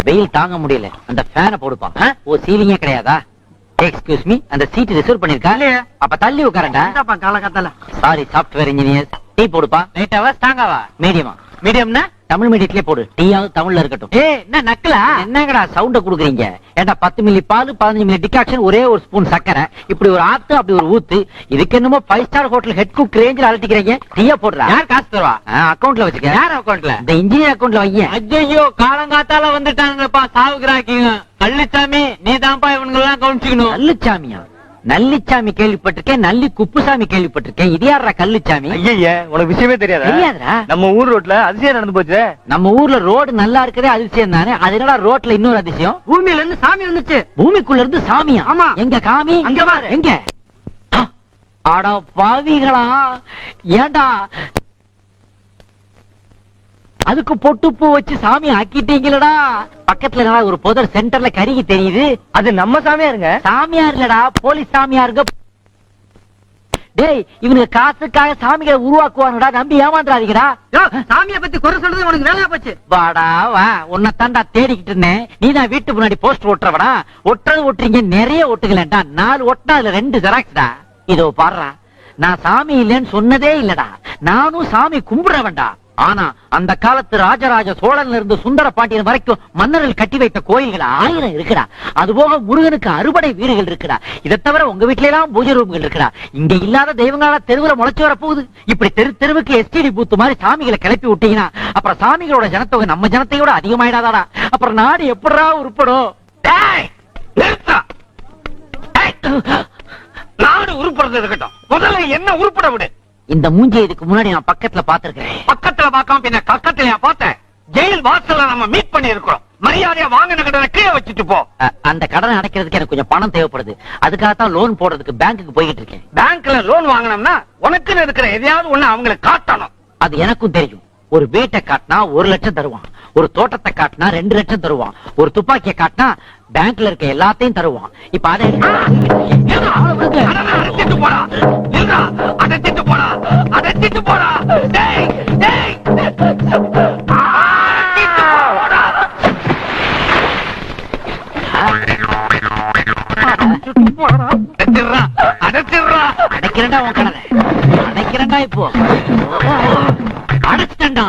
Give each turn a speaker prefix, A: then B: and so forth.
A: வெயில் தாங்க முடியல, அந்த ஃபேனை போடுப்பா. ஓ சீலிங்கே கிடையாதா? எக்ஸ்கியூஸ் மீ, அந்த சீட் ரிசர்வ் பண்ணிருக்கா? அப்ப தள்ளி உட்காரண்டா.
B: காலகட்டல
A: சாரி சாப்ட்வேர் இன்ஜினியர். டீ போடுப்பா. லைட்டாவா ஸ்ட்ராங்காவா? மீடியமா. மீடியம்னா தமிழ் மீடியத்திலே போடு. டீயாவது தமிழ்ல இருக்கட்டும். என்ன நக்கலா? என்னங்கடா சவுண்ட குடுக்குறீங்க? ஏண்டா 10 மில்லி பால் 15 மில்லி டிகாக்ஷன், ஒரே ஒரு ஸ்பூன் சக்கரை, இப்படி ஒரு ஆத்து அப்படி ஒரு ஊத்து. இதுக்கு என்னமோ 5 ஸ்டார் ஹோட்டல் ஹெட் குக் ரேஞ்சில் அலட்டிக்கிறீங்க. டீயா போடுறா. யார் காசு தருவா? அக்கவுண்ட்ல வச்சுக்க. யார் அக்கவுண்ட்ல? இந்த இன்ஜினியர் அக்கவுண்ட்ல வைங்க. ஐயோ காலங்காத்தால வந்துட்டாங்கப்பா சாவுக்குறாக்கீங்க. கள்ளிச்சாமி நீ தான்ப்பா இவனுங்க எல்லாம் கவனிச்சுக்கணும். கள்ளிச்சாமியா? நல்லிச்சாமி கேள்விப்பட்டிருக்கேன், நல்லி குப்புசாமி கேள்விப்பட்டிருக்கேன். இது யாரா கள்ளிச்சாமி?
C: ஐயா உனக்கு விஷயமே தெரியாதா? நம்ம ஊர் ரோட்ல அதிசயம் நடந்து போச்சு.
A: நம்ம ஊர்ல ரோடு நல்லா இருக்கிறதே அதிசயம் தானே. அதனால ரோட்ல இன்னொரு அதிசயம்,
B: பூமியில இருந்து சாமி வந்துச்சு.
A: பூமிக்குள்ள இருந்து சாமியா?
B: ஆமா.
A: எங்க காமி?
B: அங்க பாரு.
A: எங்க? அட பாவிகளா, ஏண்டா அதுக்கு பொட்டு பூ வச்சு சாமி ஆக்கிட்டீங்களடா. பக்கத்துல ஒரு புதர் சென்டர்ல கருகி தெரியுது.
C: அது நம்ம சாமியாருங்க.
A: சாமியார் இல்லடா, போலீஸ் சாமியாருங்க. டேய் இவனுக்கு காசுக்காக சாமிகளை உருவாக்குவாங்கடா, நம்பி ஏமாந்துறாதீங்கடா.
B: சாமியை பத்தி குறை சொல்றது உனக்கு வேலையா போச்சு.
A: வாடா வா, உன்னை தாண்டா தேடிக்கிட்டு இருந்தேன். நீதான் வீட்டு முன்னாடி போஸ்டர் ஒட்டுறவடா. ஒட்டுறது ஒட்டுறீங்க, நிறைய ஒட்டுகளேண்டா. 4 ஒட்டினா அதுல 2 ஜெராக்ஸ்டா. இதோ பாடுறா, நான் சாமி இல்லைன்னு சொன்னதே இல்லடா. நானும் சாமி கும்பிடுறவன்டா. ஆனா அந்த காலத்து ராஜராஜ சோழன்ல இருந்து சுந்தர பாண்டியன் வரைக்கும் மன்னர்கள் கட்டி வைத்த கோயில்கள் 1000 இருக்குடா. அதுபோக முருகனுக்கு அறுபடை வீடுகள் இருக்குடா. இதை தவிர உங்க வீட்டுல எல்லாம் பூஜை ரூம்கள் இருக்குடா. இங்க இல்லாத தெய்வங்களால தெருவுல முளைச்சு வர போகுது. இப்படி தெருவுக்கு எஸ்டிடி பூத்து மாதிரி சாமிகளை கிளப்பி விட்டீங்கன்னா அப்புறம் சாமிகளோட ஜனத்தொகை நம்ம ஜனத்தையோட அதிகமாயிடாதாடா. அப்புறம் நாடு எப்படா உருப்படும்?
C: நாடு உருப்படுறது இருக்கட்டும், முதல்ல என்ன உருப்பட விடு.
A: இந்த மூஞ்சி இதுக்கு முன்னாடி நான் பக்கத்துல பாத்துருக்கேன்.
C: பக்கத்துல பார்க்காம பின்ன கக்கத்துல பார்த்தேன். ஜெயில் வாசல்ல நம்ம மீட் பண்ணி இருக்கிறோம். மரியாதையா வாங்கின கடனை கீழே வச்சுட்டு போ.
A: அந்த கடனை அடைக்கிறதுக்கு எனக்கு கொஞ்சம் பணம் தேவைப்படுது. அதுக்காகத்தான் லோன் போடுறதுக்கு பேங்க்குக்கு போயிட்டு இருக்கேன்.
C: பேங்க்ல லோன் வாங்கினோம்னா உனக்குன்னு இருக்கிற எதையாவது ஒண்ணு அவங்களுக்கு காட்டணும்.
A: அது எனக்கும் தெரியும். ஒரு வீட்டை காட்டினா 1 லட்சம் தருவான், ஒரு தோட்டத்தை காட்டினா 2 லட்சம் தருவான், ஒரு துப்பாக்கியை காட்டினா பேங்க்ல இருக்க எல்லாத்தையும் தருவான். இப்ப அதை
C: அடைச்சிட்டு போடா, அடைச்சிட்டு போடா, அடைச்சிட்டு போடா.
A: அடைக்கிறேன்டா உன் கடனை, அடைக்கிறேன்டா. இப்போ அடைச்சிட்டா